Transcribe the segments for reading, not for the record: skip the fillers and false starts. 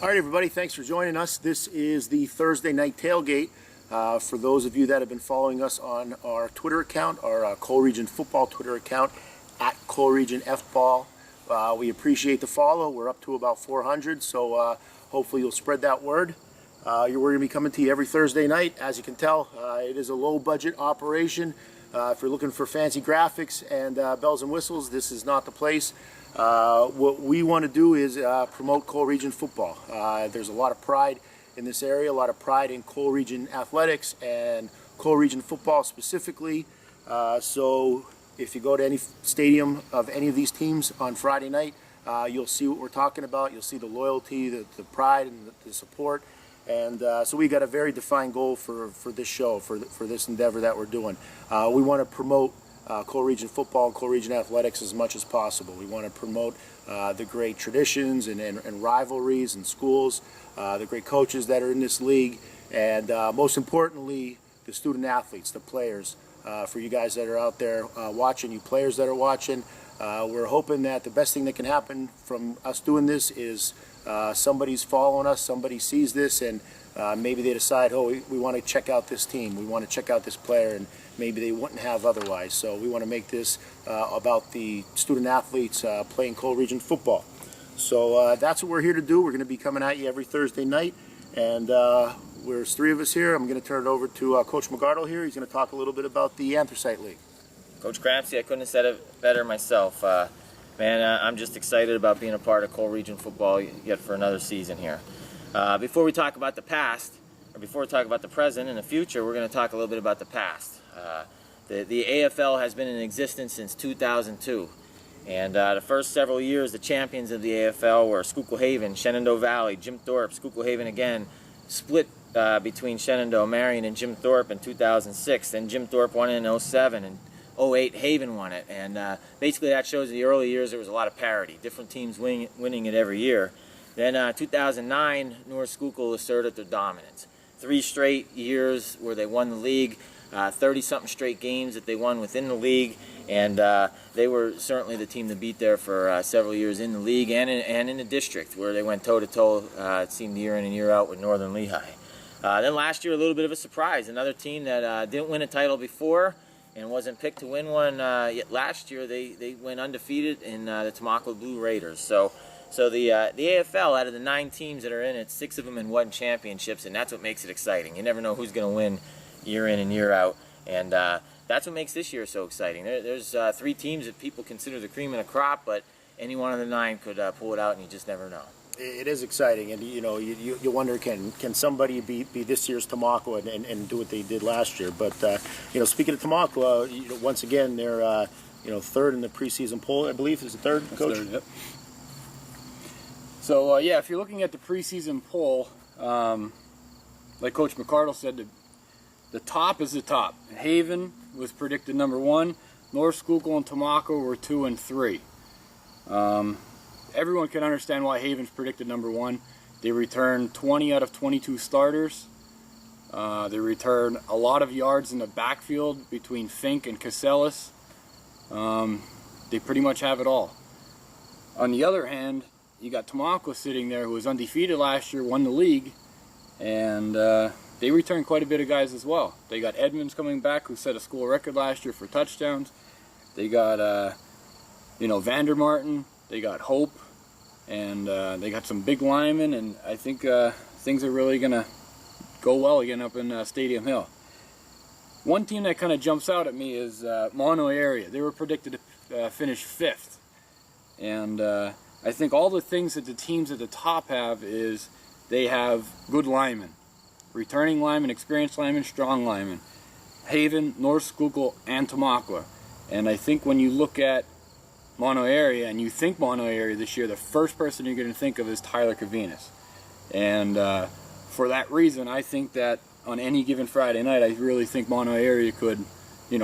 All right, everybody, thanks for joining us. This is the Thursday night tailgate. For those of you that have been following us on our Twitter account, our Coal-Region Football Twitter account, at Coal-Region F-Ball, we appreciate the follow. We're up to about 400, so hopefully you'll spread that word. We're going to be coming to you every Thursday night. As you can tell, it is a low-budget operation. If you're looking for fancy graphics and bells and whistles, this is not the place. What we want to do is promote Coal-Region football. There's a lot of pride in this area, a lot of pride in Coal-Region athletics and Coal-Region football specifically. So if you go to any stadium of any of these teams on Friday night, you'll see what we're talking about. You'll see the loyalty, the pride, and the support. And so we got a very defined goal for this show, for this endeavor that we're doing. We want to promote Coal-Region football and Coal-Region athletics as much as possible. We want to promote the great traditions and rivalries and schools, the great coaches that are in this league, and most importantly, the student athletes, the players. For you guys that are out there watching, you players that are watching, we're hoping that the best thing that can happen from us doing this is somebody's following us, somebody sees this, and maybe they decide, oh, we want to check out this team, we want to check out this player, and maybe they wouldn't have otherwise. So we want to make this about the student athletes playing Coal-Region football. So that's what we're here to do. We're going to be coming at you every Thursday night, and there's three of us here. I'm going to turn it over to Coach McGardle here. He's going to talk a little bit about the Anthracite League. Coach Crampsey, I couldn't have said it better myself. Man, I'm just excited about being a part of Coal-Region football yet for another season here. Before we talk about the past, or before we talk about the present and the future, we're going to talk a little bit about the past. The AFL has been in existence since 2002. And the first several years, the champions of the AFL were Schuylkill Haven, Shenandoah Valley, Jim Thorpe, Schuylkill Haven again, split between Shenandoah, Marion, and Jim Thorpe in 2006. Then Jim Thorpe won it in 07, and 08 Haven won it. And basically that shows the early years there was a lot of parity, different teams winning it every year. Then 2009, North Schuylkill asserted their dominance. 3 straight years where they won the league, 30-something straight games that they won within the league, and they were certainly the team to beat there for several years in the league and in the district, where they went toe-to-toe, it seemed, year in and year out with Northern Lehigh. Then last year, a little bit of a surprise, another team that didn't win a title before and wasn't picked to win one yet last year. They went undefeated in the Tamaqua Blue Raiders. So the AFL, out of the 9 teams that are in it, 6 of them have won championships, and that's what makes it exciting. You never know who's going to win year in and year out, and that's what makes this year so exciting. There's 3 teams that people consider the cream of the crop, but any one of the 9 could pull it out, and you just never know. It is exciting, and you wonder, can somebody be this year's Tamaqua and do what they did last year? But speaking of Tamaqua, once again they're 3rd in the preseason poll, I believe. Is it 3rd, That's Coach? 3rd, yep. So yeah, if you're looking at the preseason poll, like Coach McCardle said, the top is the top. Haven was predicted number 1. North Schuylkill and Tamaqua were 2 and 3. Everyone can understand why Haven's predicted number 1. They returned 20 out of 22 starters. They returned a lot of yards in the backfield between Fink and Casellas. They pretty much have it all. On the other hand, you got Tamaqua sitting there, who was undefeated last year, won the league, and they returned quite a bit of guys as well. They got Edmonds coming back, who set a school record last year for touchdowns. They got Vandermartin. They got Hope, and they got some big linemen, and I think things are really going to go well again up in Stadium Hill. One team that kind of jumps out at me is Mono Area. They were predicted to finish 5th, and I think all the things that the teams at the top have is they have good linemen, returning linemen, experienced linemen, strong linemen. Haven, North Schuylkill, and Tamaqua. And I think when you look at Mono Area and you think Mono Area this year, the first person you're going to think of is Tyler Cavinas. And for that reason, I think that on any given Friday night, I really think Mono Area could,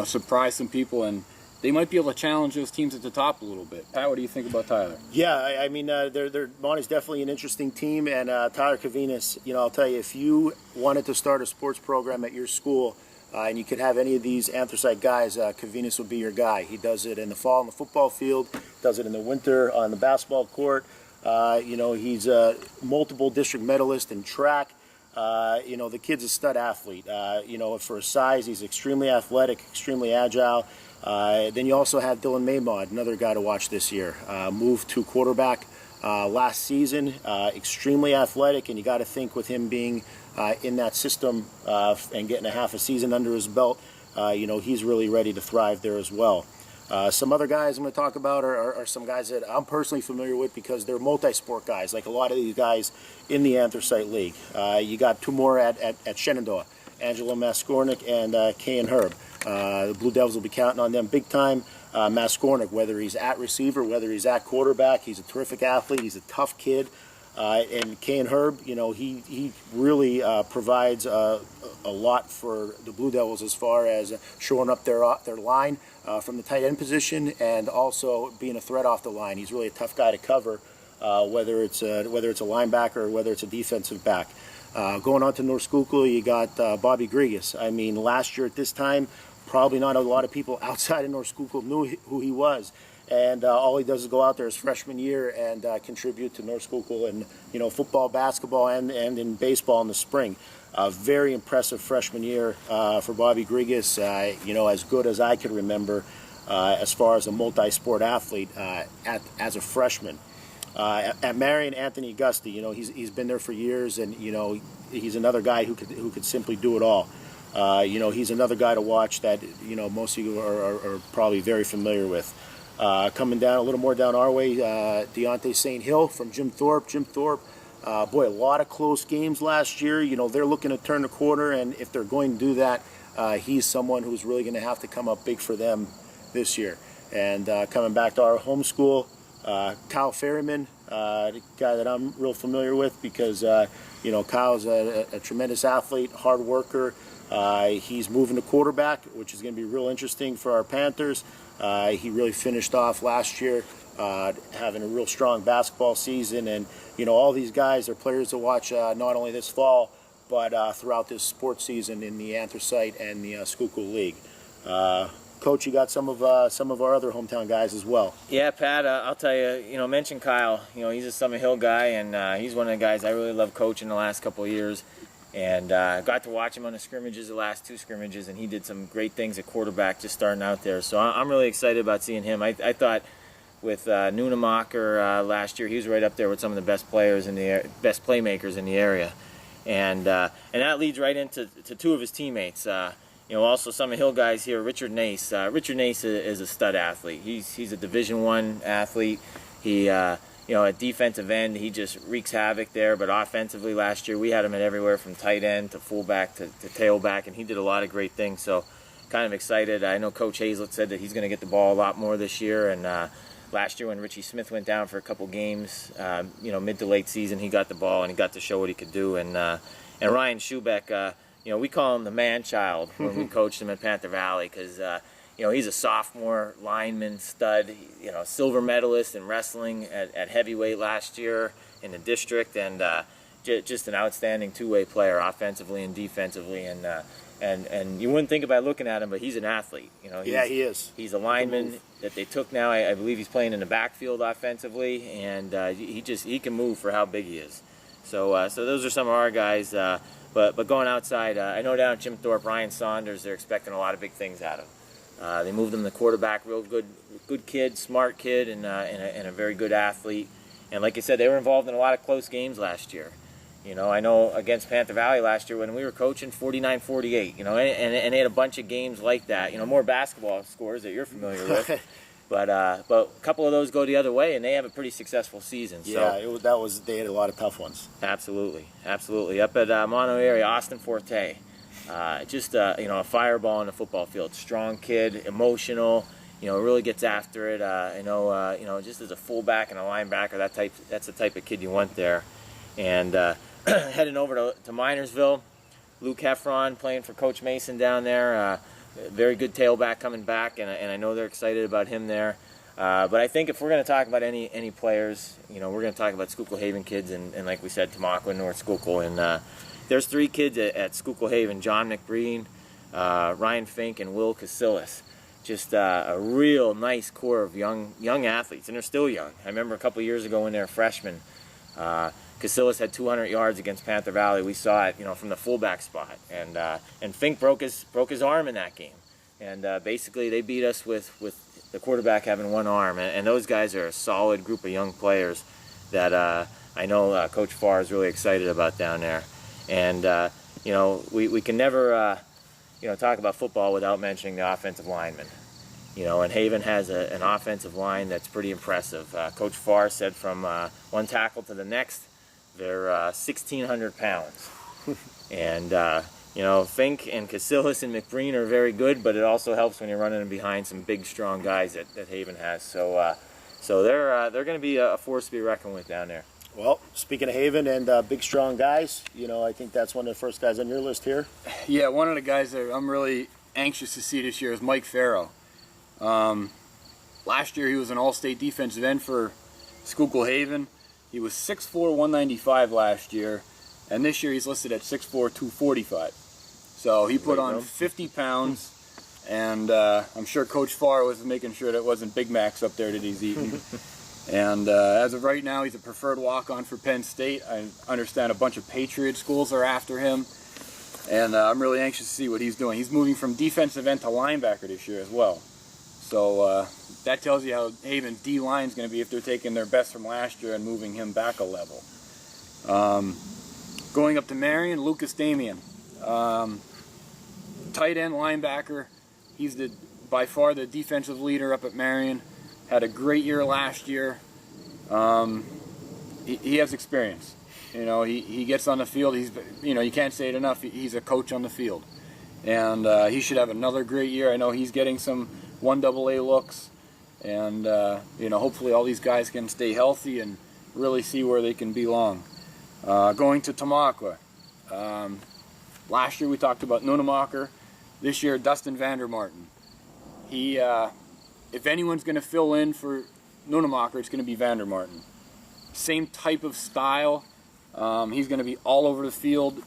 surprise some people, and they might be able to challenge those teams at the top a little bit. Pat, what do you think about Tyler? Yeah, I mean, Mono's definitely an interesting team, and Tyler Cavinas, I'll tell you, if you wanted to start a sports program at your school, and you could have any of these anthracite guys, Cavinas would be your guy. He does it in the fall on the football field, does it in the winter on the basketball court. He's a multiple district medalist in track. The kid's a stud athlete. For his size, he's extremely athletic, extremely agile. Then you also have Dylan Maymod, another guy to watch this year. Moved to quarterback last season, extremely athletic, and you got to think with him being in that system and getting a half a season under his belt, he's really ready to thrive there as well. Some other guys I'm going to talk about are some guys that I'm personally familiar with because they're multi-sport guys, like a lot of these guys in the Anthracite League. You got two more at Shenandoah, Angelo Maskornik and Kay and Herb. The Blue Devils will be counting on them big time. Maskornik, whether he's at receiver, whether he's at quarterback, he's a terrific athlete, he's a tough kid. And Kay and Herb, he really provides a lot for the Blue Devils as far as showing up their line from the tight end position and also being a threat off the line. He's really a tough guy to cover, whether it's a linebacker or whether it's a defensive back. Going on to North Schuylkill, you got Bobby Grigas. I mean, last year at this time, probably not a lot of people outside of North Schuylkill knew who he was. And all he does is go out there his freshman year and contribute to North Schuylkill in football, basketball, and in baseball in the spring. Very impressive freshman year for Bobby Grigas. As good as I can remember as far as a multi-sport athlete as a freshman. At Marion, Anthony Augusti, he's been there for years, and he's another guy who could simply do it all. He's another guy to watch that most of you are probably very familiar with. Coming down a little more down our way, Deontay St. Hill from Jim Thorpe. Boy, a lot of close games last year. They're looking to turn the corner, and if they're going to do that, he's someone who's really going to have to come up big for them this year. And coming back to our home school, Kyle Ferryman, the guy that I'm real familiar with because, Kyle's a tremendous athlete, hard worker. He's moving to quarterback, which is going to be real interesting for our Panthers. He really finished off last year having a real strong basketball season, and all these guys are players to watch not only this fall but throughout this sports season in the Anthracite and the Schuylkill League. Coach, you got some of our other hometown guys as well. Yeah, Pat, I'll tell you, mention Kyle. He's a Summit Hill guy, and he's one of the guys I really love coaching the last couple of years. And got to watch him on the scrimmages, the last two scrimmages, and he did some great things at quarterback just starting out there. So I'm really excited about seeing him. I thought with Nunemacher last year, he was right up there with some of the best players best playmakers in the area. And that leads right into two of his teammates. Also some Hill guys here, Richard Nace. Richard Nace is a stud athlete. He's a Division I athlete. He at defensive end, he just wreaks havoc there. But offensively last year, we had him at everywhere from tight end to fullback to tailback, and he did a lot of great things. So kind of excited. I know Coach Hazlett said that he's going to get the ball a lot more this year. And last year when Richie Smith went down for a couple games, mid to late season, he got the ball and he got to show what he could do. And Ryan Schubeck, we call him the man-child when we coached him at Panther Valley because he's a sophomore lineman stud, silver medalist in wrestling at heavyweight last year in the district, and just an outstanding two-way player, offensively and defensively. And you wouldn't think about looking at him, but he's an athlete. Yeah, he is. He's a lineman that they took now. I believe he's playing in the backfield offensively, and he can move for how big he is. So those are some of our guys. But going outside, I know down at Jim Thorpe, Ryan Saunders, they're expecting a lot of big things out of him. They moved him to quarterback, real good kid, smart kid, and a very good athlete. And like I said, they were involved in a lot of close games last year. I know against Panther Valley last year when we were coaching 49-48, and they had a bunch of games like that, more basketball scores that you're familiar with. But a couple of those go the other way, and they have a pretty successful season. Yeah, they had a lot of tough ones. Absolutely. Up at Mono area, Austin Forte. Just a fireball on the football field. Strong kid, emotional. Really gets after it. Just as a fullback and a linebacker, that's the type of kid you want there. And heading over to Minersville, Luke Heffron playing for Coach Mason down there. Very good tailback coming back, and I know they're excited about him there. But I think if we're going to talk about any players, we're going to talk about Schuylkill Haven kids, and like we said, Tamaqua, North Schuylkill, and there's three kids at Schuylkill Haven: John McBreen, Ryan Fink, and Will Casillas. just a real nice core of young athletes, and they're still young. I remember a couple years ago when they were freshmen, Casillas had 200 yards against Panther Valley. We saw it, from the fullback spot, and Fink broke his arm in that game, and basically they beat us with the quarterback having one arm, and those guys are a solid group of young players that I know Coach Farr is really excited about down there, and we can never talk about football without mentioning the offensive linemen. And Haven has an offensive line that's pretty impressive. Coach Farr said from one tackle to the next, they're 1,600 pounds. And, Fink and Casillas and McBreen are very good, but it also helps when you're running behind some big, strong guys that Haven has. So they're going to be a force to be reckoned with down there. Well, speaking of Haven and big, strong guys, I think that's one of the first guys on your list here. Yeah, one of the guys that I'm really anxious to see this year is Mike Farrow. Last year he was an all-state defensive end for Schuylkill Haven. He was 6'4", 195 last year, and this year he's listed at 6'4", 245. So he put on 50 pounds, and I'm sure Coach Farr was making sure that wasn't Big Macs up there that he's eating. And as of right now, he's a preferred walk-on for Penn State. I understand a bunch of Patriot schools are after him, and I'm really anxious to see what he's doing. He's moving from defensive end to linebacker this year as well. So that tells you how Haven's D-line is going to be if they're taking their best from last year and moving him back a level. Going up to Marion, Lucas Damian. Tight end linebacker. He's by far the defensive leader up at Marion. Had a great year last year. He has experience. He gets on the field. You can't say it enough. He's a coach on the field. And he should have another great year. I know he's getting some 1AA looks, and hopefully all these guys can stay healthy and really see where they can belong. Going to Tamaqua, last year we talked about Nunemacher. This year Dustin Vandermartin. He, if anyone's going to fill in for Nunemacher, it's going to be Vandermartin. Same type of style. He's going to be all over the field.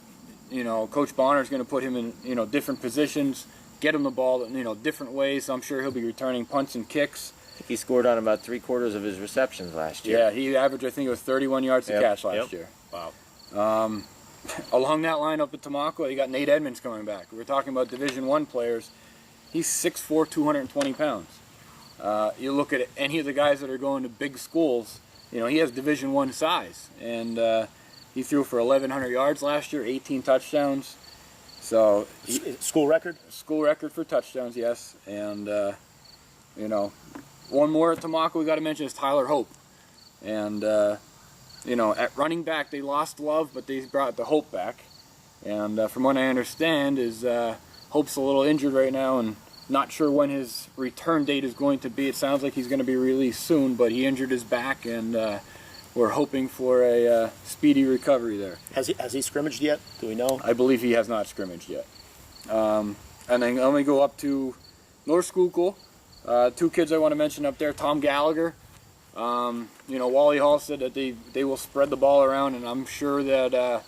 Coach Bonner is going to put him in different positions, get him the ball different ways. I'm sure he'll be returning punts and kicks. I think he scored on about 3/4 of his receptions last year. Yeah, he averaged, I think it was 31 yards to catch last year. Wow. Along that line up at Tamaqua, you got Nate Edmonds coming back. We're talking about Division I players. He's 6'4", 220 pounds. You look at any of the guys that are going to big schools, he has Division I size. And he threw for 1,100 yards last year, 18 touchdowns. So School record? School record for touchdowns, yes. And, one more at Tamaqua we got to mention is Tyler Hope. And, at running back they lost Love, but they brought the Hope back. And from what I understand is Hope's a little injured right now and not sure when his return date is going to be. It sounds like he's going to be released soon, but he injured his back, and we're hoping for a speedy recovery there. Has he scrimmaged yet? Do we know? I believe he has not scrimmaged yet. And then let me go up to North Schuylkill. Two kids I want to mention up there. Tom Gallagher. Wally Hall said that they will spread the ball around, and I'm sure that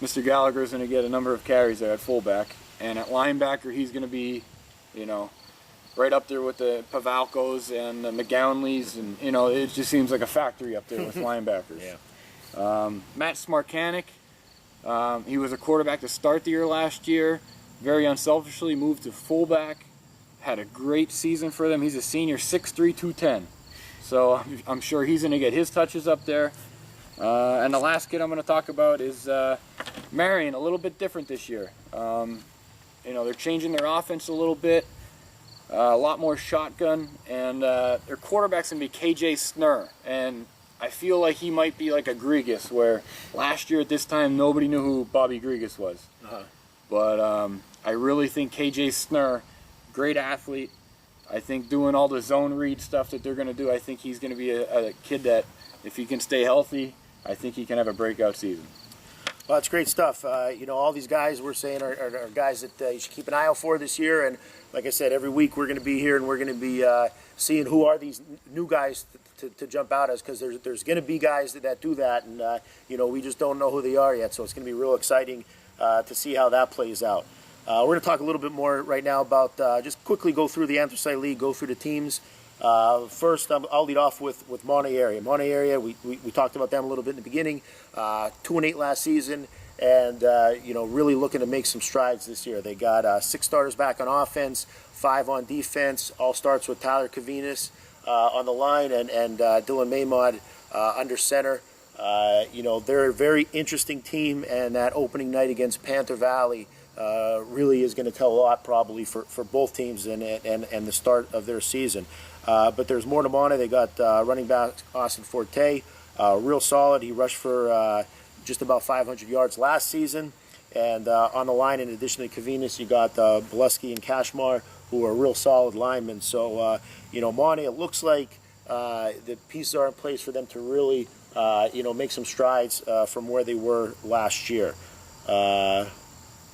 Mr. Gallagher is going to get a number of carries there at fullback. And at linebacker, he's going to be, right up there with the Pavalcos and the McGowanleys, and it just seems like a factory up there with linebackers. Yeah. Matt Smarkanik, he was a quarterback to start the year last year. Very unselfishly moved to fullback. Had a great season for them. He's a senior, 6'3", 210. So I'm sure he's going to get his touches up there. And the last kid I'm going to talk about is Marion, a little bit different this year. They're changing their offense a little bit. A lot more shotgun, and their quarterback's going to be KJ Snur, and I feel like he might be like a Grigas, where last year at this time nobody knew who Bobby Grigas was. But I really think KJ Snur, great athlete. I think doing all the zone read stuff that they're going to do, I think he's going to be a kid that, if he can stay healthy, I think he can have a breakout season. Well, that's great stuff. All these guys we're saying are guys that you should keep an eye out for this year. And like I said, every week we're going to be here and we're going to be seeing who are these new guys to jump out as, because there's going to be guys that do that. And, we just don't know who they are yet. So it's going to be real exciting to see how that plays out. We're going to talk a little bit more right now about just quickly go through the Anthracite League, go through the teams. First, I'll lead off with Monte Area. Monte Area, we talked about them a little bit in the beginning. 2-8 last season, and really looking to make some strides this year. They got 6 starters back on offense, 5 on defense. All starts with Tyler Kavinas on the line and Dylan Maymod under center. They're a very interesting team, and that opening night against Panther Valley really is going to tell a lot probably for both teams and the start of their season. But there's more to Monte. They got running back Austin Forte, real solid. He rushed for just about 500 yards last season. And on the line, in addition to Kavinas, you got Boleski and Kashmar, who are real solid linemen. So, Monte, it looks like the pieces are in place for them to really, make some strides from where they were last year.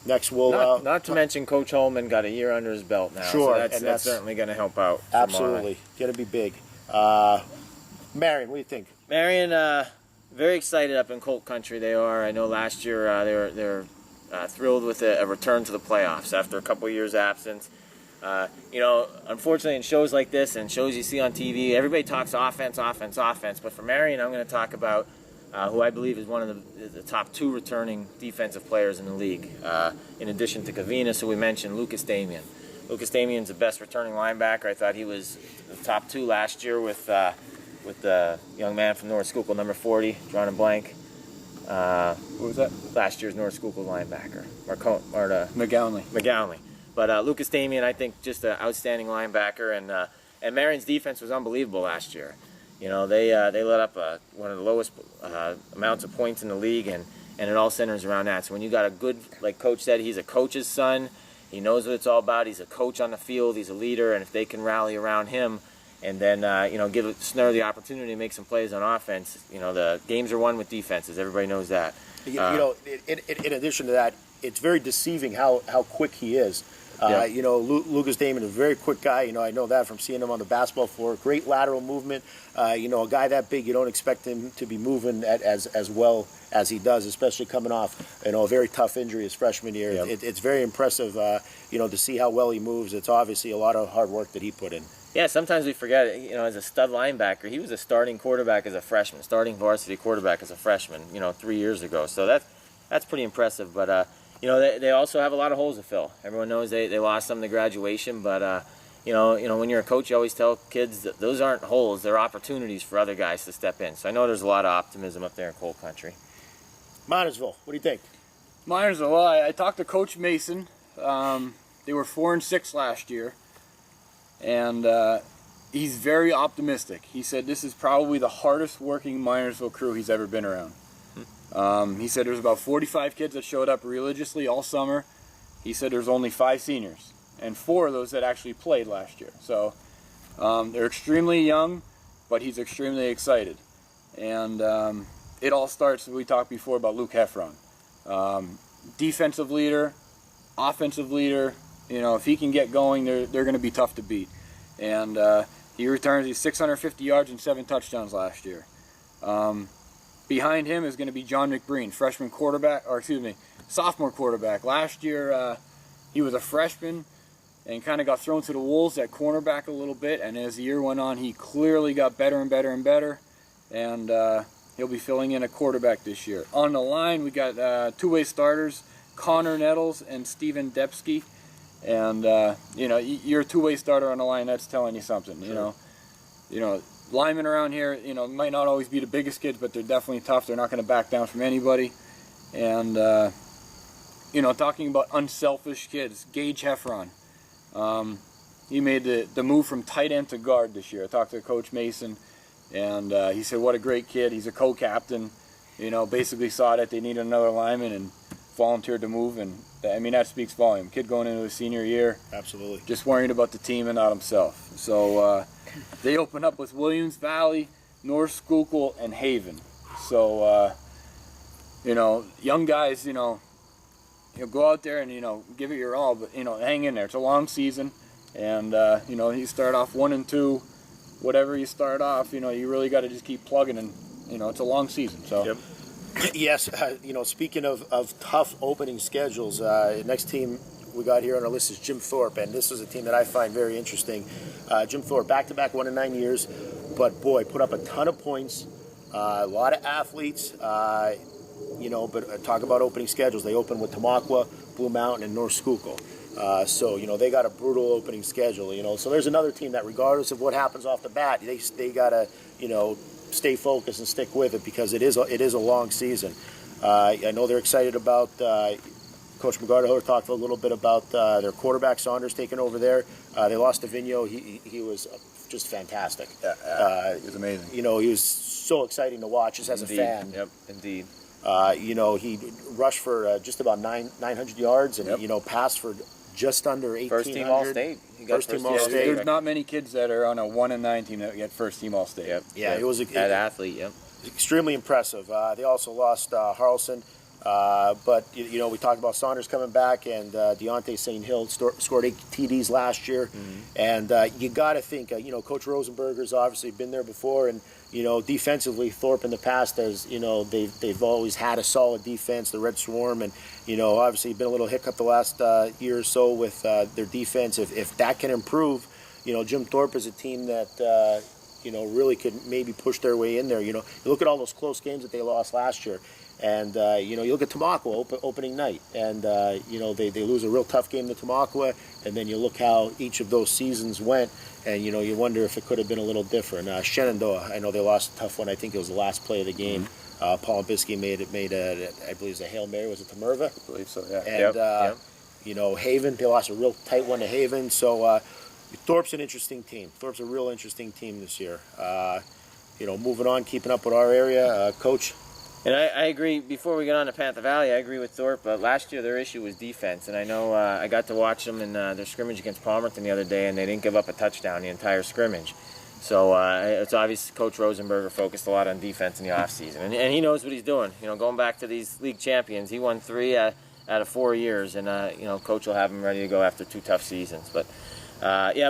Next, we'll not to mention Coach Holman got a year under his belt now. Sure, so that's certainly going to help out. Absolutely, going to be big. Marion, what do you think? Marion, very excited up in Colt Country. They are. I know last year they were thrilled with a return to the playoffs after a couple years absence. Unfortunately, in shows like this and shows you see on TV, everybody talks offense. But for Marion, I'm going to talk about who I believe is one of the top 2 returning defensive players in the league. In addition to Kavinas, who we mentioned, Lucas Damian. Lucas Damian's the best returning linebacker. I thought he was the top 2 last year with the young man from North Schuylkill, number 40, drawing a blank. Who was that? Last year's North Schuylkill linebacker, McGownley. But Lucas Damian, I think, just an outstanding linebacker, and Marion's defense was unbelievable last year. They let up one of the lowest amounts of points in the league, and it all centers around that. So when you got a good, like Coach said, he's a coach's son. He knows what it's all about. He's a coach on the field. He's a leader, and if they can rally around him, and then give Snur the opportunity to make some plays on offense, the games are won with defenses. Everybody knows that. In addition to that, it's very deceiving how quick he is. Lucas Damon is a very quick guy. I know that from seeing him on the basketball floor. Great lateral movement. A guy that big, you don't expect him to be moving as well as he does, especially coming off a very tough injury his freshman year. Yep. It's very impressive, to see how well he moves. It's obviously a lot of hard work that he put in. Yeah, sometimes we forget, as a stud linebacker, he was a starting quarterback as a freshman, starting varsity quarterback as a freshman, 3 years ago. So that's pretty impressive. But, they also have a lot of holes to fill. Everyone knows they lost some to graduation, but, when you're a coach, you always tell kids that those aren't holes, they're opportunities for other guys to step in. So I know there's a lot of optimism up there in Coal Country. Minersville, what do you think? Minersville, well, I talked to Coach Mason. They were 4-6 last year. And he's very optimistic. He said this is probably the hardest working Minersville crew he's ever been around. He said there's about 45 kids that showed up religiously all summer. He said there's only 5 seniors, and 4 of those that actually played last year. So they're extremely young, but he's extremely excited. And it all starts, we talked before about Luke Heffron. Defensive leader, offensive leader. If he can get going, they're going to be tough to beat. And he returns, he's 650 yards and 7 touchdowns last year. Behind him is going to be John McBreen, sophomore quarterback. Last year, he was a freshman and kind of got thrown to the wolves at cornerback a little bit. And as the year went on, he clearly got better and better and better. And he'll be filling in a quarterback this year. On the line, we got 2-way starters, Connor Nettles and Steven Depsky. And you're a 2-way starter on the line. That's telling you something. Sure. Linemen around here, might not always be the biggest kids, but they're definitely tough. They're not going to back down from anybody. And talking about unselfish kids, Gage Heffron. He made the move from tight end to guard this year. I talked to Coach Mason, and he said, "What a great kid! He's a co-captain. Basically saw that they needed another lineman and volunteered to move." And that speaks volume. Kid going into his senior year. Absolutely. Just worrying about the team and not himself. So they open up with Williams Valley, North Schuylkill, and Haven. So, young guys, go out there and, give it your all, but, hang in there. It's a long season. And, you start off 1-2, whatever you start off, you really got to just keep plugging and, it's a long season. So. Yep. Yes, speaking of tough opening schedules, next team we got here on our list is Jim Thorpe, and this is a team that I find very interesting. Jim Thorpe, back-to-back 1 in 9 years, but boy, put up a ton of points, a lot of athletes, but talk about opening schedules. They open with Tamaqua, Blue Mountain, and North Schuylkill. So they got a brutal opening schedule. So there's another team that, regardless of what happens off the bat, they gotta stay focused and stick with it, because it is a long season. I know they're excited about. Coach McGardihoe talked a little bit about their quarterback Saunders taking over there. They lost to Vigneault. He was just fantastic. It was amazing. He was so exciting to watch just as a fan. Yep, indeed. He rushed for just about 900 yards, and passed for just under 1,800. First team All-State. First team All-State. There's not many kids that are on a 1 in 9 team that get first team All-State. Yep. Yeah, it was that athlete. Yep. Extremely impressive. They also lost Harlson, but we talked about Saunders coming back, and Deontay St. Hill scored 8 TDs last year, and you got to think, Coach Rosenberger's obviously been there before, and defensively, Thorpe in the past has, they've always had a solid defense, the Red Swarm, and obviously been a little hiccup the last year or so with their defense. If that can improve, Jim Thorpe is a team that really could maybe push their way in there. You look at all those close games that they lost last year, and you look at Tamaqua opening night, and they lose a real tough game to Tamaqua, and then you look how each of those seasons went, and you wonder if it could have been a little different. Shenandoah, I know they lost a tough one. I think it was the last play of the game. Paul Bisky made a, I believe it was a Hail Mary. Was it to Merva? I believe so. Yeah. And Haven, they lost a real tight one to Haven. So Thorpe's an interesting team. Thorpe's a real interesting team this year. Moving on, keeping up with our area, Coach. And I agree, before we get on to Panther Valley, I agree with Thorpe. Last year their issue was defense, and I know I got to watch them in their scrimmage against Palmerton the other day, and they didn't give up a touchdown the entire scrimmage. So it's obvious Coach Rosenberger focused a lot on defense in the offseason, and he knows what he's doing. Going back to these league champions, he won 3 out of 4 years, and Coach will have him ready to go after 2 tough seasons. But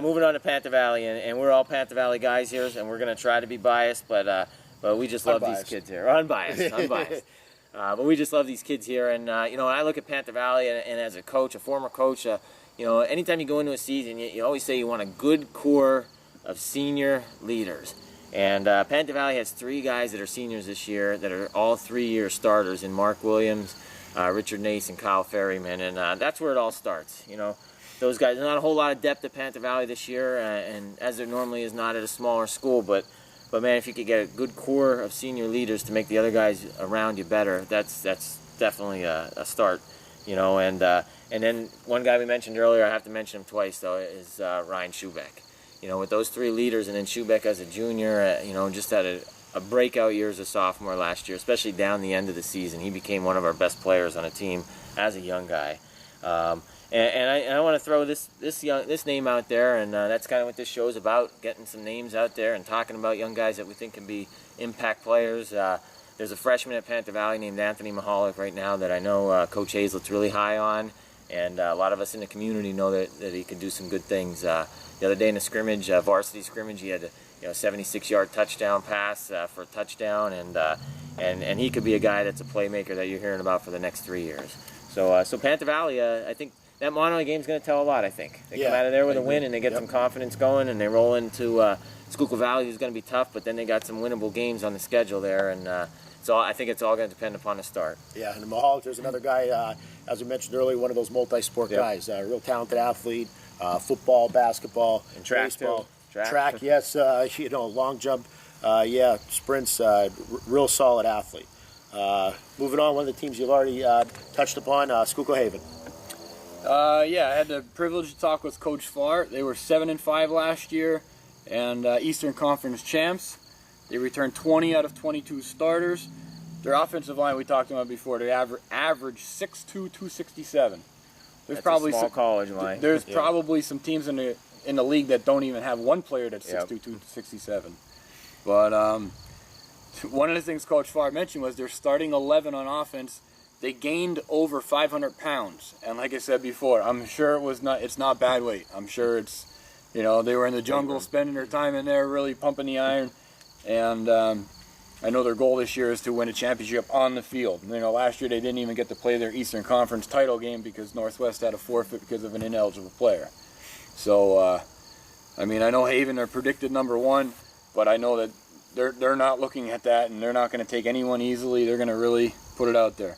moving on to Panther Valley, and we're all Panther Valley guys here, and we're going to try to be biased, but we just love these kids here. Unbiased. But we just love these kids here. And, when I look at Panther Valley, and as a coach, a former coach, anytime you go into a season, you always say you want a good core of senior leaders. And Panther Valley has 3 guys that are seniors this year that are all 3-year starters in Mark Williams, Richard Nace, and Kyle Ferryman. And that's where it all starts. Those guys, there's not a whole lot of depth at Panther Valley this year, and as there normally is not at a smaller school, but man, if you could get a good core of senior leaders to make the other guys around you better, that's definitely a start, And then one guy we mentioned earlier, I have to mention him twice though, is Ryan Schubeck. With those 3 leaders, and then Schubeck as a junior, just had a breakout year as a sophomore last year, especially down the end of the season. He became one of our best players on a team as a young guy. And I want to throw this name out there, and that's kind of what this show is about, getting some names out there and talking about young guys that we think can be impact players. There's a freshman at Panther Valley named Anthony Mahalik right now that I know Coach Hazlett's really high on, and a lot of us in the community know that he can do some good things. The other day in the scrimmage, varsity scrimmage, he had a 76-yard touchdown pass for a touchdown, and he could be a guy that's a playmaker that you're hearing about for the next 3 years. So Panther Valley, I think that Monterey game's going to tell a lot, I think. They come out of there with a win, and they get some confidence going, and they roll into Schuylkill Valley, who's going to be tough, but then they got some winnable games on the schedule there, and so I think it's all going to depend upon the start. Yeah, and Mahalik, there's another guy, as we mentioned earlier, one of those multi-sport guys, real talented athlete, football, basketball, and track, baseball. Track, yes, long jump, sprints, real solid athlete. Moving on, one of the teams you've already touched upon, Schuylkill Haven. I had the privilege to talk with Coach Farr. They were 7-5 last year, and Eastern Conference champs. They returned 20 out of 22 starters. Their offensive line, we talked about before, they average 6'2", 267. That's probably a small college line. There's probably some teams in the league that don't even have one player that's 6'2", 267. But one of the things Coach Farr mentioned was their starting 11 on offense. They gained over 500 pounds, and like I said before, I'm sure it's not bad weight. I'm sure it's, they were in the jungle spending their time in there, really pumping the iron, and I know their goal this year is to win a championship on the field. You know, last year they didn't even get to play their Eastern Conference title game because Northwest had a forfeit because of an ineligible player. So, I mean, I know Haven are predicted #1, but I know that they're not looking at that, and they're not going to take anyone easily. They're going to really put it out there.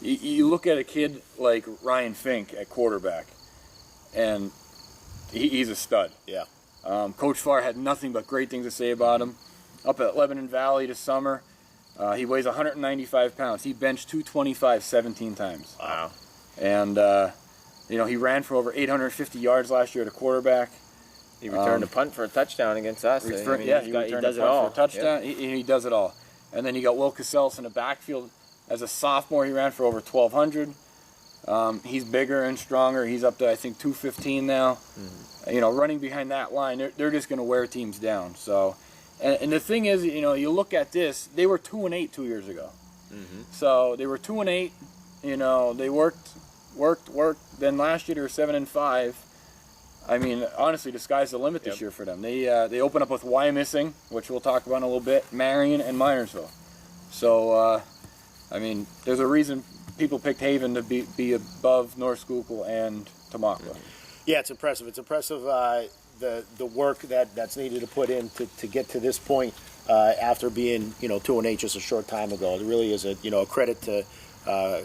You look at a kid like Ryan Fink at quarterback, and he's a stud. Yeah. Coach Farr had nothing but great things to say about him. Up at Lebanon Valley this summer, he weighs 195 pounds. He benched 225 17 times. Wow. And, you know, he ran for over 850 yards last year at a quarterback. He returned a punt for a touchdown against us. He does does it all. For a touchdown. Yep. He does it all. And then you got Will Casellas in the backfield. As a sophomore, he ran for over 1,200. He's bigger and stronger. He's up to, I think, 215 now. Mm-hmm. You know, running behind that line, they're just going to wear teams down. So, and the thing is, you know, you look at this, they were 2-8 2 years ago. Mm-hmm. So they were 2-8. You know, they worked. Then last year they were 7-5. I mean, honestly, the sky's the limit this year for them. They open up with Wyomissing, which we'll talk about in a little bit, Marion, and Minersville. So, I mean, there's a reason people picked Haven to be above North Schuylkill and Tamaqua. Yeah, it's impressive. It's impressive the work that's needed to put in to get to this point after being 2-8 just a short time ago. It really is a credit to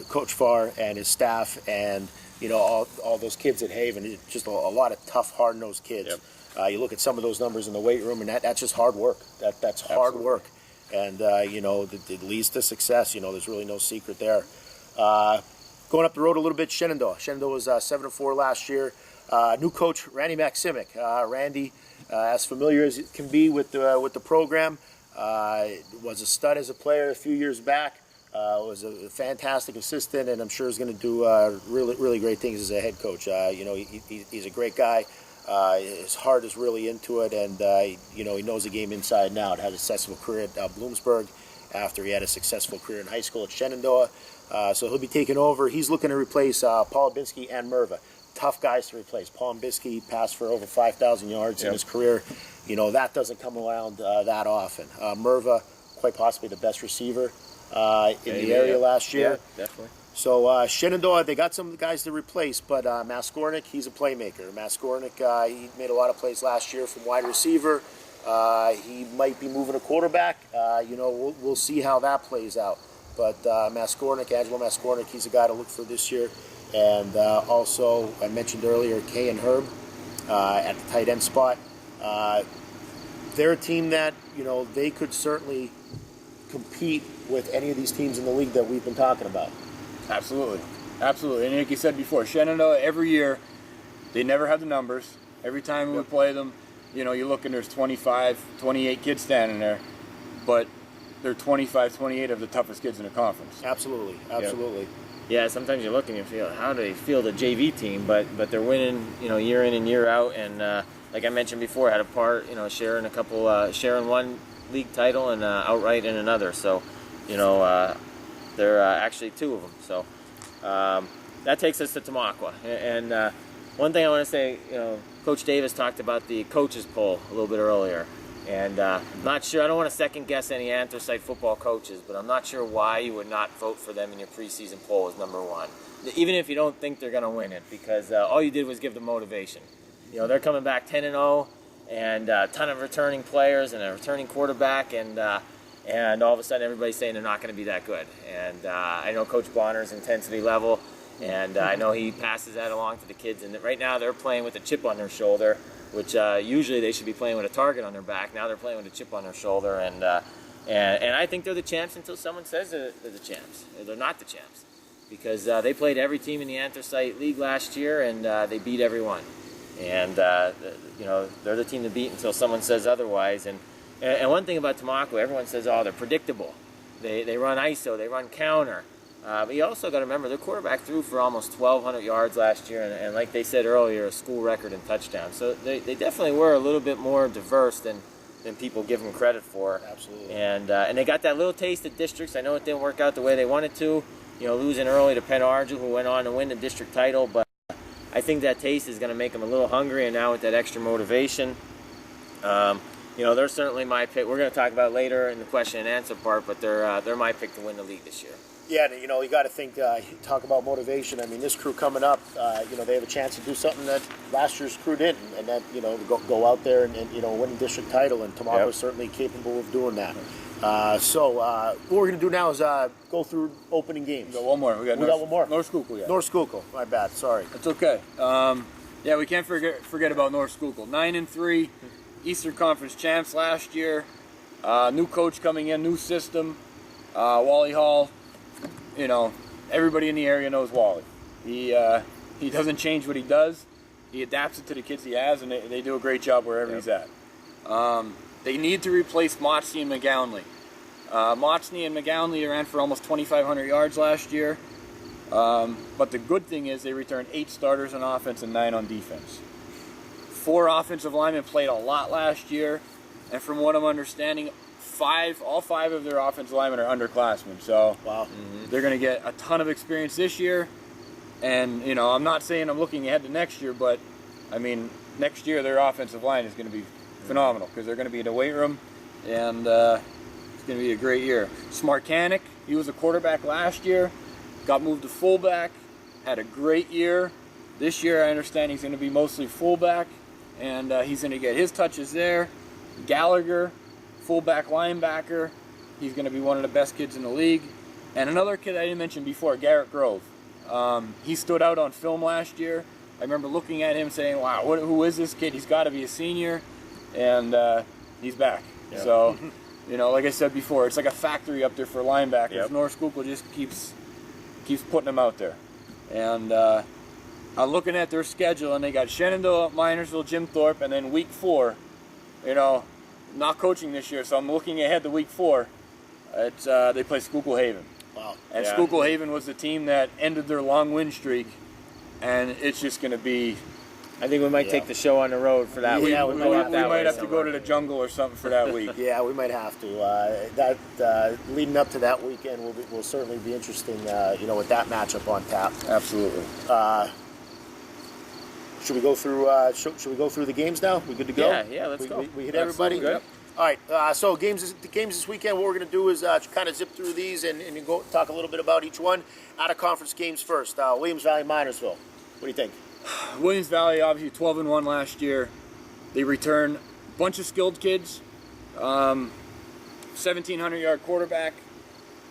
Coach Farr and his staff and all those kids at Haven. It's just a lot of tough, hard-nosed kids. Yep. You look at some of those numbers in the weight room, and that's just hard work. That's hard work, and it leads to success. There's really no secret there. Going up the road a little bit, Shenandoah. Shenandoah was 7-4 last year. New coach Randy Maksimic. Randy, as familiar as it can be with the program, was a stud as a player a few years back. Was a fantastic assistant, and I'm sure is going to do really, really great things as a head coach. He's a great guy. His heart is really into it, and he knows the game inside and out. Had a successful career at Bloomsburg after he had a successful career in high school at Shenandoah. So he'll be taking over. He's looking to replace Paul Binsky and Merva. Tough guys to replace. Paul Binsky passed for over 5,000 yards in his career. That doesn't come around that often. Merva, quite possibly the best receiver in the area last year. Yeah, definitely. So Shenandoah, they got some guys to replace, but Maskornik, he's a playmaker. Maskornik, he made a lot of plays last year from wide receiver. He might be moving a quarterback. We'll see how that plays out. But Angelo Maskornik, he's a guy to look for this year. And also, I mentioned earlier, Kay and Herb at the tight end spot. They're a team that, they could certainly compete with any of these teams in the league that we've been talking about. Absolutely. And like you said before, Shenandoah, every year, they never have the numbers. Every time we play them, you look and there's 25, 28 kids standing there, but they're 25, 28 of the toughest kids in the conference. Absolutely. Yeah, sometimes you look and you feel, how do they feel the JV team, but they're winning, year in and year out, and like I mentioned before, had a part, sharing one league title and outright in another, so there are actually two of them. So that takes us to Tamaqua, and one thing I want to say, Coach Davis talked about the coaches poll a little bit earlier, and I'm not sure, I don't want to second guess any anthracite football coaches, but I'm not sure why you would not vote for them in your preseason poll as #1, even if you don't think they're going to win it, because all you did was give them motivation. They're coming back 10-0, and a ton of returning players and a returning quarterback, and all of a sudden everybody's saying they're not going to be that good. And I know Coach Bonner's intensity level, and I know he passes that along to the kids. And right now they're playing with a chip on their shoulder, which usually they should be playing with a target on their back. Now they're playing with a chip on their shoulder, and I think they're the champs until someone says they're the champs. They're not the champs, because they played every team in the Anthracite League last year, and they beat everyone. And they're the team to beat until someone says otherwise. And one thing about Tamaqua, everyone says, oh, they're predictable. They run ISO, they run counter. But you also got to remember, their quarterback threw for almost 1,200 yards last year, and like they said earlier, a school record in touchdowns. So they definitely were a little bit more diverse than people give them credit for. Absolutely. And they got that little taste of districts. I know it didn't work out the way they wanted to, losing early to Penn Argyl, who went on to win the district title, but I think that taste is going to make them a little hungry, and now with that extra motivation. they're certainly my pick. We're going to talk about it later in the question and answer part, but they're my pick to win the league this year. Yeah, and, you got to think, talk about motivation. I mean, this crew coming up, they have a chance to do something that last year's crew didn't, and that, go out there and win a district title, and Tomaco's certainly capable of doing that. So what we're going to do now is go through opening games. We got one more. We got one more. North Schuylkill, yeah. North Schuylkill, my bad, sorry. That's okay. Yeah, we can't forget about North Schuylkill. 9-3, Eastern Conference champs last year. New coach coming in, new system. Wally Hall. Everybody in the area knows Wally. He doesn't change what he does. He adapts it to the kids he has, and they do a great job wherever he's at. They need to replace Motsney and McGownley. Motsney and McGownley ran for almost 2,500 yards last year. But the good thing is they returned 8 starters on offense and 9 on defense. 4 offensive linemen played a lot last year, and from what I'm understanding, all 5 of their offensive linemen are underclassmen. So wow. They're going to get a ton of experience this year. And, I'm not saying I'm looking ahead to next year, but, I mean, next year their offensive line is going to be phenomenal because they're going to be in the weight room, and it's going to be a great year. Smartanic, he was a quarterback last year, got moved to fullback, had a great year. This year I understand he's going to be mostly fullback, and he's going to get his touches there. Gallagher, fullback linebacker, he's going to be one of the best kids in the league. And another kid I didn't mention before, Garrett Grove. He stood out on film last year. I remember looking at him saying, wow, who is this kid? He's got to be a senior. And he's back. Yeah. So, like I said before, it's like a factory up there for linebackers. Yep. North Schuylkill just keeps putting them out there. And I'm looking at their schedule, and they got Shenandoah, Minersville, Jim Thorpe, and then week 4, not coaching this year, so I'm looking ahead to week 4. They play Schuylkill Haven. Wow. And Schuylkill Haven was the team that ended their long win streak, and it's just going to be... I think we might take the show on the road for that week. Yeah, we might have to go to the jungle or something for that week. Yeah, we might have to. Leading up to that weekend will certainly be interesting, with that matchup on tap. Absolutely. Should we go through? Should we go through the games now? We good to go? Yeah, let's go. We hit everybody. Yep. All right. So the games this weekend. What we're going to do is kind of zip through these and go talk a little bit about each one. Out of conference games first. Williams Valley, Minersville. What do you think? Williams Valley, obviously 12-1 last year. They return a bunch of skilled kids. 1,700-yard quarterback,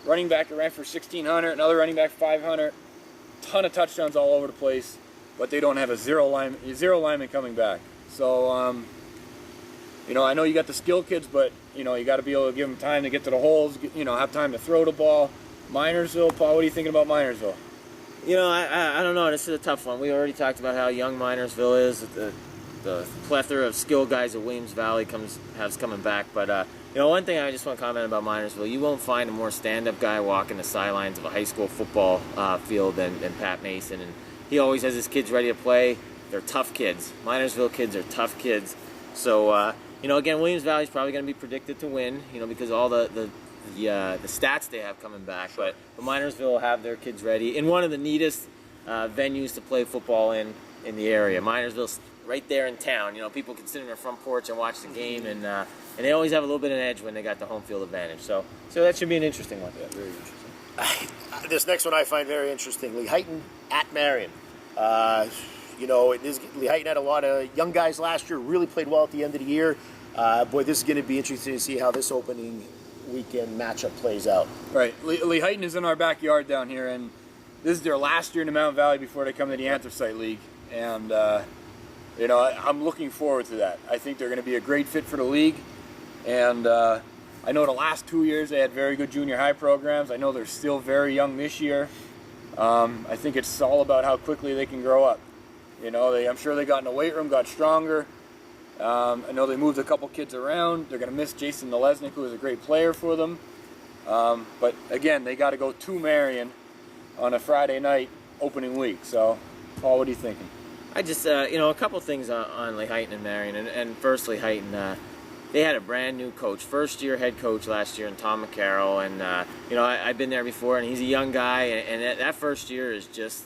running back that ran for 1,600, another running back 500. Ton of touchdowns all over the place, but they don't have a zero lineman coming back. So, I know you got the skilled kids, but you got to be able to give them time to get to the holes. Have time to throw the ball. Minersville, Paul, what are you thinking about Minersville? I don't know. This is a tough one. We already talked about how young Minersville is. The plethora of skilled guys that Williams Valley has coming back. But, one thing I just want to comment about Minersville, you won't find a more stand-up guy walking the sidelines of a high school football field than Pat Mason. And he always has his kids ready to play. They're tough kids. Minersville kids are tough kids. So, again, Williams Valley is probably going to be predicted to win, because all the stats they have coming back, but Minersville will have their kids ready in one of the neatest venues to play football in the area. Minersville's right there in town. People can sit in their front porch and watch the game, and they always have a little bit of an edge when they got the home field advantage. So that should be an interesting one. Yeah, very interesting. This next one I find very interesting. Lehighton at Marion. Lehighton had a lot of young guys last year. Really played well at the end of the year. Boy, this is going to be interesting to see how this opening weekend matchup plays out. Right. Lehighton is in our backyard down here, and this is their last year in the Mountain Valley before they come to the Anthracite League. And, I'm looking forward to that. I think they're going to be a great fit for the league. And I know the last 2 years they had very good junior high programs. I know they're still very young this year. I think it's all about how quickly they can grow up. I'm sure they got in the weight room, got stronger. I know they moved a couple kids around. They're going to miss Jason Nalesnik, who was a great player for them. But again, they got to go to Marion on a Friday night opening week. So, Paul, what are you thinking? I just, a couple things on Lehighton and Marion. And first, Lehighton, they had a brand new coach, first-year head coach last year, in Tom McCarroll. And, I've been there before, and he's a young guy. And that first year is just,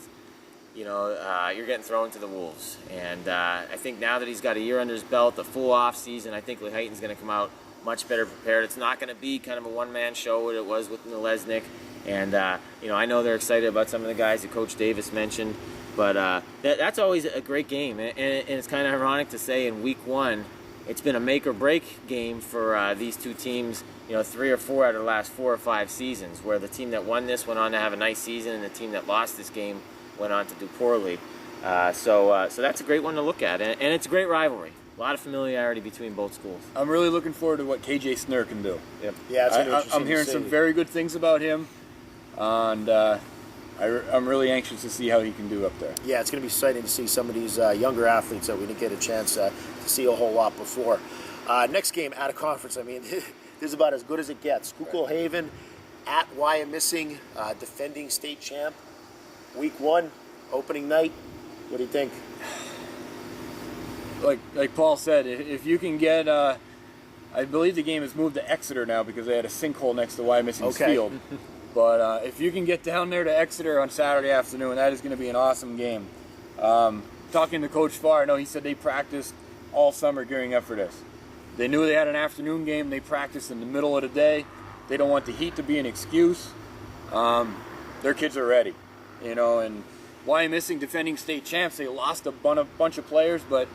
you're getting thrown to the wolves. And I think now that he's got a year under his belt, the full off season, I think Lehighton's going to come out much better prepared. It's not going to be kind of a one-man show what it was with Nalesnik. And I know they're excited about some of the guys that Coach Davis mentioned, but that's always a great game. And it's kind of ironic to say in week one, it's been a make or break game for these two teams. 3 or 4 out of the last 4 or 5 seasons, where the team that won this went on to have a nice season, and the team that lost this game went on to do poorly. So that's a great one to look at, and it's a great rivalry. A lot of familiarity between both schools. I'm really looking forward to what KJ Snur can do. Yep. Yeah, it's interesting. I'm hearing some very good things about him, and I'm really anxious to see how he can do up there. Yeah, it's going to be exciting to see some of these younger athletes that we didn't get a chance to see a whole lot before. Next game out of conference, I mean, this is about as good as it gets. Schuylkill Haven at Wyomissing, defending state champ. Week 1, opening night. What do you think? Like Paul said, if you can get, I believe the game has moved to Exeter now because they had a sinkhole next to Wyomissing's field. But if you can get down there to Exeter on Saturday afternoon, that is going to be an awesome game. Talking to Coach Farr, I know he said they practiced all summer gearing up for this. They knew they had an afternoon game. They practiced in the middle of the day. They don't want the heat to be an excuse. Their kids are ready, and Wyomissing, defending state champs, they lost a bunch of players, but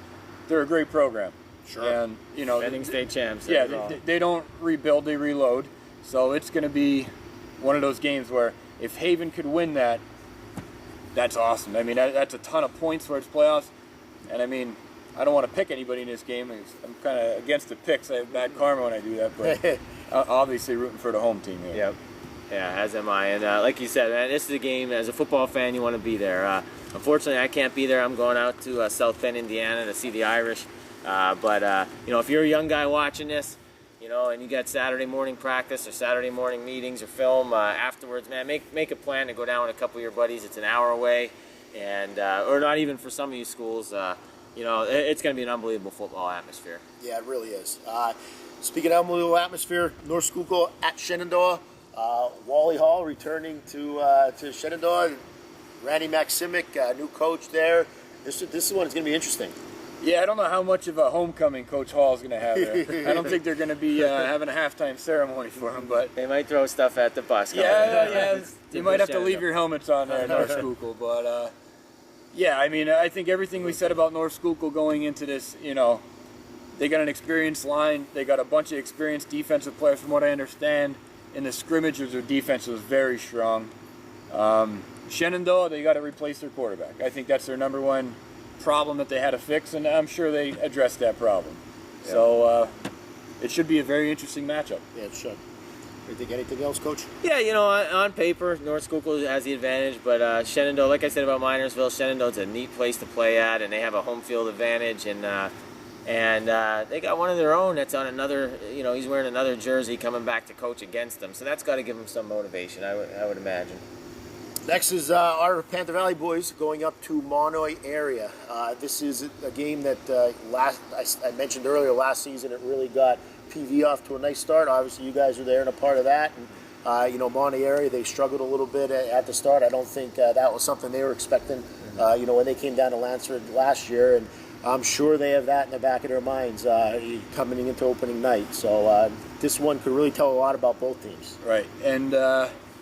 they're a great program. Sure. And, Defending state champs. Yeah, they don't rebuild, they reload. So it's going to be one of those games where if Haven could win that, that's awesome. I mean, that's a ton of points for its playoffs. And, I mean, I don't want to pick anybody in this game. I'm kind of against the picks. I have bad karma when I do that, but obviously rooting for the home team here. Yep. Yeah, as am I. And like you said, man, this is a game, as a football fan, you want to be there. Unfortunately, I can't be there. I'm going out to South Bend, Indiana to see the Irish. But if you're a young guy watching this, and you got Saturday morning practice or Saturday morning meetings or film afterwards, man, make a plan to go down with a couple of your buddies. It's an hour away, and or not even for some of you schools. It's going to be an unbelievable football atmosphere. Yeah, it really is. Speaking of unbelievable atmosphere, North Schuylkill at Shenandoah. Wally Hall returning to Shenandoah. Randy Maximic, new coach there. This one is going to be interesting. Yeah, I don't know how much of a homecoming Coach Hall is going to have there. I don't think they're going to be having a halftime ceremony for him, but they might throw stuff at the bus. Yeah. You might have to leave your helmets on there, North Schuylkill. But yeah, I mean, I think everything we said about North Schuylkill going into this, they got an experienced line. They got a bunch of experienced defensive players, from what I understand. In the scrimmages, their defense was very strong. Shenandoah, they got to replace their quarterback. I think that's their number one problem that they had to fix, and I'm sure they addressed that problem. Yeah. So it should be a very interesting matchup. Yeah, it should. You think anything else, Coach? Yeah, on paper, North Schuylkill has the advantage, but Shenandoah, like I said about Minersville, Shenandoah's a neat place to play at, and they have a home field advantage, and they got one of their own that's on another, he's wearing another jersey coming back to coach against them, so that's got to give them some motivation, I would imagine. Next is our Panther Valley boys going up to Monoy area. This is a game that I mentioned earlier, last season it really got PV off to a nice start. Obviously you guys are there and a part of that. And, Monoy area, they struggled a little bit at the start. I don't think that was something they were expecting, when they came down to Lansford last year. And I'm sure they have that in the back of their minds coming into opening night. So this one could really tell a lot about both teams. Right, and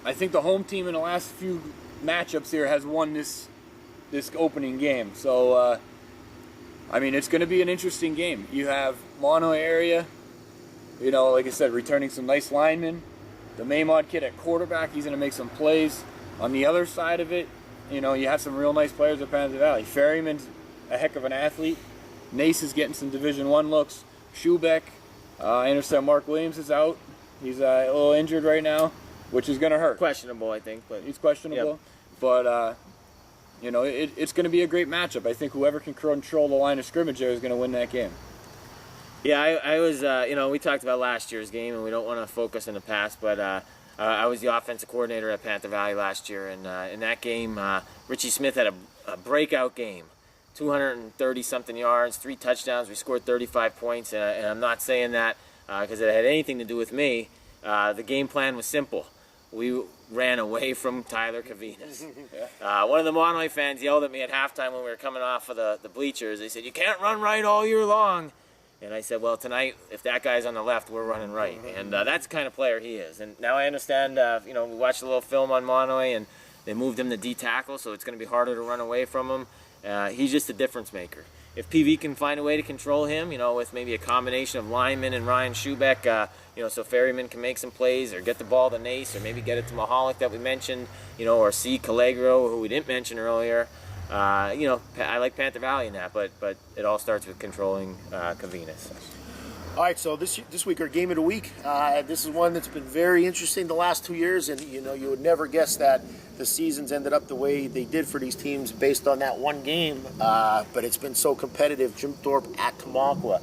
I think the home team in the last few matchups here has won this opening game. So, it's going to be an interesting game. You have Mono area, like I said, returning some nice linemen. The Maymod kid at quarterback, he's going to make some plays. On the other side of it, you have some real nice players at Panther Valley. Ferryman's a heck of an athlete. Nace is getting some Division I looks. Schubeck, I understand Mark Williams is out. He's a little injured right now, which is going to hurt. Questionable, I think. But he's questionable. Yep. But, it's going to be a great matchup. I think whoever can control the line of scrimmage there is going to win that game. Yeah, I was, we talked about last year's game, and we don't want to focus in the past, but I was the offensive coordinator at Panther Valley last year, and in that game, Richie Smith had a breakout game. 230-something yards, 3 touchdowns. We scored 35 points, and I'm not saying that because it had anything to do with me. The game plan was simple. we ran away from Tyler Cavinas. One of the Monomoy fans yelled at me at halftime when we were coming off of the bleachers. They said, "You can't run right all year long." And I said, well, tonight, if that guy's on the left, we're running right. And that's the kind of player he is. And now I understand, we watched a little film on Monomoy, and they moved him to D-tackle, so it's going to be harder to run away from him. He's just a difference maker. If PV can find a way to control him, with maybe a combination of Lyman and Ryan Schubeck, so Ferryman can make some plays or get the ball to Nace or maybe get it to Mahalik that we mentioned, or C. Callegro, who we didn't mention earlier. I like Panther Valley in that, but it all starts with controlling Cavinas. All right, so this week, our game of the week, this is one that's been very interesting the last 2 years, and you would never guess that the seasons ended up the way they did for these teams based on that one game, but it's been so competitive. Jim Thorpe at Tamaqua.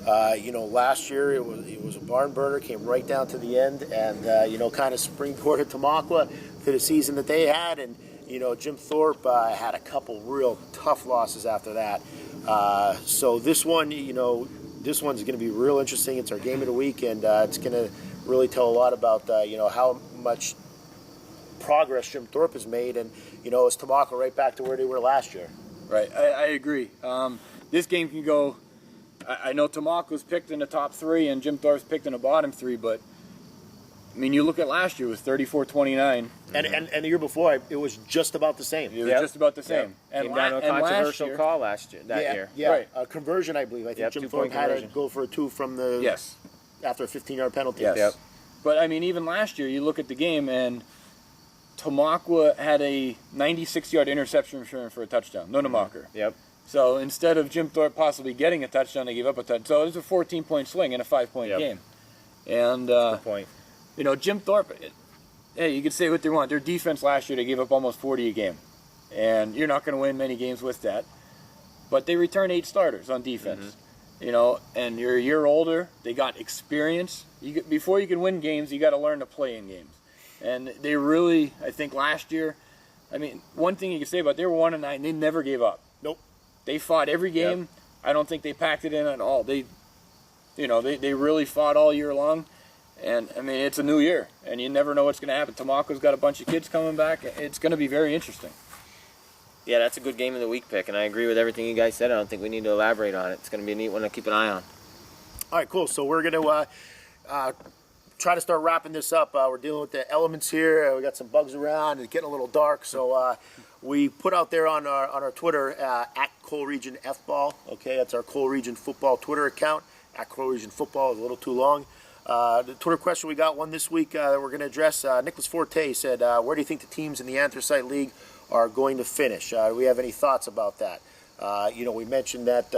Last year it was a barn burner, came right down to the end, and kind of springboarded Tamaqua to the season that they had, and Jim Thorpe had a couple real tough losses after that. So this one, this one's going to be real interesting. It's our game of the week, and it's going to really tell a lot about how much progress Jim Thorpe has made, and is Tamaqua right back to where they were last year? Right, I agree. This game can go. I know Tamaqua's picked in the top 3, and Jim Thorpe's picked in the bottom 3, but I mean, you look at last year, it was 34-29. And the year before, it was just about the same. It was just about the same. And came down to a controversial call last year, that year. Yeah, right. A conversion, I believe. I think Jim Thorpe had to go for a 2 from the after a 15-yard penalty. Yes. Yep. But, I mean, even last year, you look at the game, and Tamaqua had a 96-yard interception return for a touchdown. No marker. Yep. So instead of Jim Thorpe possibly getting a touchdown, they gave up a touchdown. So it was a 14-point swing in a 5-point game. And good point. Jim Thorpe, hey, you could say what they want. Their defense last year, they gave up almost 40 a game. And you're not going to win many games with that. But they returned 8 starters on defense. And you're a year older. They got experience. Before you can win games, you got to learn to play in games. And they really, I think last year, I mean, one thing you can say about they were 1-9. They never gave up. Nope. They fought every game. Yep. I don't think they packed it in at all. They really fought all year long. And, I mean, it's a new year, and you never know what's going to happen. Tamaqua's got a bunch of kids coming back. It's going to be very interesting. Yeah, that's a good game of the week pick, and I agree with everything you guys said. I don't think we need to elaborate on it. It's going to be a neat one to keep an eye on. All right, cool. So we're going to try to start wrapping this up. We're dealing with the elements here. We got some bugs around. It's getting a little dark, so we put out there on our Twitter at Coal Region F-Ball. Okay, that's our Coal Region Football Twitter account. At Coal Region Football is a little too long. The Twitter question, we got one this week that we're going to address. Nicholas Forte said, where do you think the teams in the Anthracite League are going to finish? Do we have any thoughts about that? We mentioned that,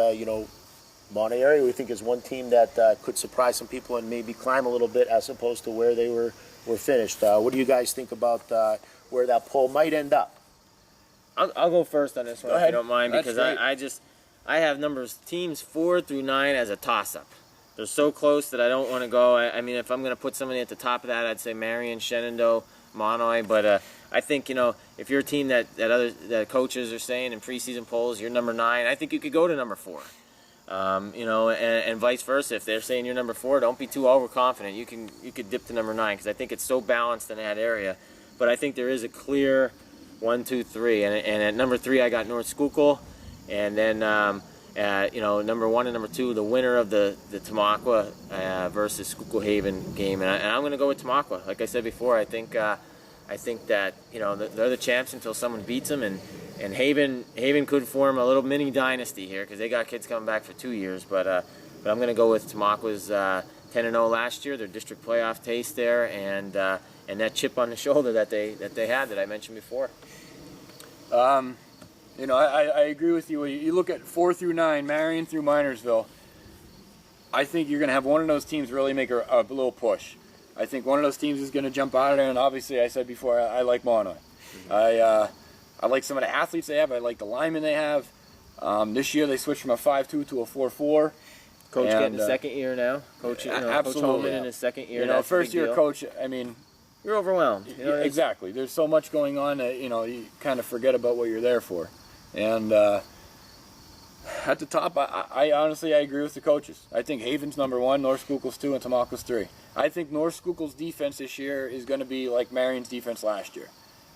Monterey area we think is one team that could surprise some people and maybe climb a little bit as opposed to where they were finished. What do you guys think about where that poll might end up? I'll go first on this one, if you don't mind, because I have teams 4 through 9 as a toss-up. They're so close that I don't want to go. I mean, if I'm going to put somebody at the top of that, I'd say Marion, Shenandoah, Monomoy. But I think, if you're a team that coaches are saying in preseason polls, you're number 9, I think you could go to number 4. And vice versa. If they're saying you're number 4, don't be too overconfident. You could dip to number 9 because I think it's so balanced in that area. But I think there is a clear 1, 2, 3. And at number 3, I got North Schuylkill. And then, number 1 and number 2, the winner of the Tamaqua versus Schuylkill Haven game. And I'm going to go with Tamaqua. Like I said before, I think that, they're the champs until someone beats them. And Haven could form a little mini dynasty here because they got kids coming back for 2 years. But I'm going to go with Tamaqua's 10-0 last year, their district playoff taste there, and that chip on the shoulder that they had that I mentioned before. I agree with you. You look at 4 through 9, Marion through Minersville, I think you're going to have one of those teams really make a little push. I think one of those teams is going to jump out of there, and obviously I said before, I like Monomoy. I like some of the athletes they have. I like the linemen they have. This year they switched from a 5-2 to a 4-4. Coach getting the second year now. Coach Holman in his second year. First year coach, I mean, you're overwhelmed. Exactly. There's so much going on that, you kind of forget about what you're there for. And At the top, I honestly, I agree with the coaches. I think Haven's number 1, North Schuylkill's 2, and Tamaulipa's 3. I think North Schuylkill's defense this year is going to be like Marion's defense last year.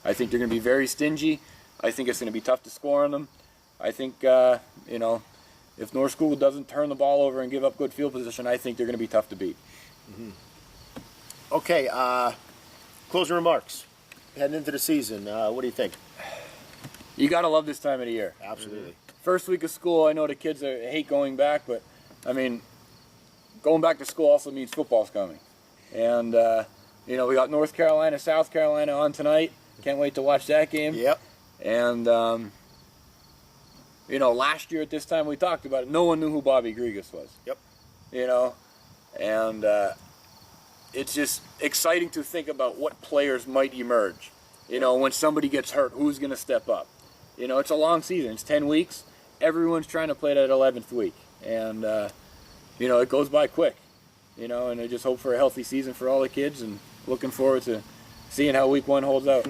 I think they're going to be very stingy. I think it's going to be tough to score on them. I think, you know, if North Schuylkill doesn't turn the ball over and give up good field position, I think they're going to be tough to beat. Mm-hmm. Okay, closing remarks. Heading into the season, what do you think? You got to love this time of the year. Absolutely. First week of school, I know the kids hate going back, but, I mean, going back to school also means football's coming. And, you know, we got North Carolina, South Carolina on tonight. Can't wait to watch that game. Yep. And, you know, last year at this time we talked about it. No one knew who Bobby Grigas was. Yep. You know, and it's just exciting to think about what players might emerge. You know, when somebody gets hurt, who's going to step up? You know, it's a long season. It's 10 weeks. Everyone's trying to play that 11th week. And, you know, it goes by quick. You know, and I just hope for a healthy season for all the kids and looking forward to seeing how week 1 holds out.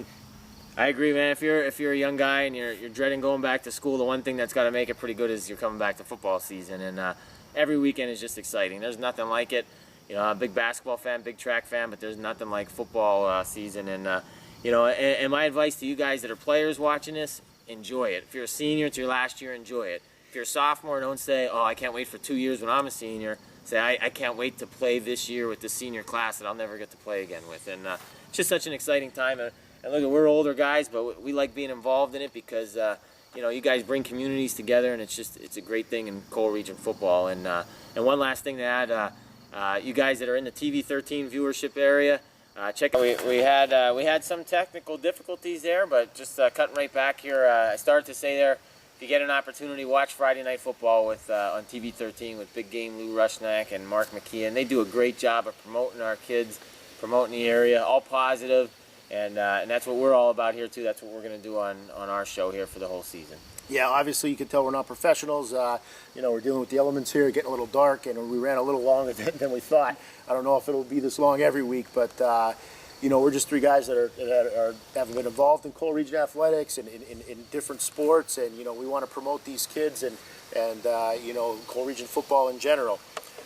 I agree, man. If you're a young guy and you're dreading going back to school, the one thing that's got to make it pretty good is you're coming back to football season, and every weekend is just exciting. There's nothing like it. You know, I'm a big basketball fan, big track fan, but there's nothing like football season. And you know, and my advice to you guys that are players watching this: enjoy it. If you're a senior, it's your last year. Enjoy it. If you're a sophomore, don't say, "Oh, I can't wait for 2 years when I'm a senior." Say, I can't wait to play this year with the senior class that I'll never get to play again with. And it's just such an exciting time. And look, we're older guys, but we like being involved in it because, you know, you guys bring communities together, and it's a great thing in Cole Region football. And one last thing to add, you guys that are in the TV 13 viewership area, check out. We had some technical difficulties there, but just cutting right back here, I started to say there, if you get an opportunity, watch Friday Night Football with on TV 13 with Big Game Lou Rushnack and Mark McKeon. They do a great job of promoting our kids, promoting the area, all positive. And that's what we're all about here, too. That's what we're going to do on our show here for the whole season. Yeah, obviously you can tell we're not professionals. You know, we're dealing with the elements here, getting a little dark, and we ran a little longer than we thought. I don't know if it'll be this long every week, but, you know, we're just 3 guys that have been involved in Cole Region athletics and in different sports, and, you know, we want to promote these kids and you know, Cole Region football in general.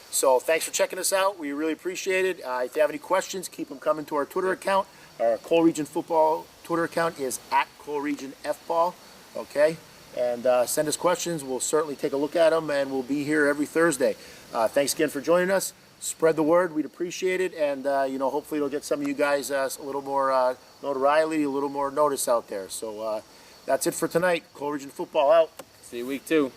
So thanks for checking us out. We really appreciate it. If you have any questions, keep them coming to our Twitter account. Our Cole Region Football Twitter account is @ColeRegionFBall, okay? And send us questions. We'll certainly take a look at them, and we'll be here every Thursday. Thanks again for joining us. Spread the word. We'd appreciate it. And, you know, hopefully it'll get some of you guys a little more notoriety, a little more notice out there. So that's it for tonight. Cole Region Football out. See you week 2.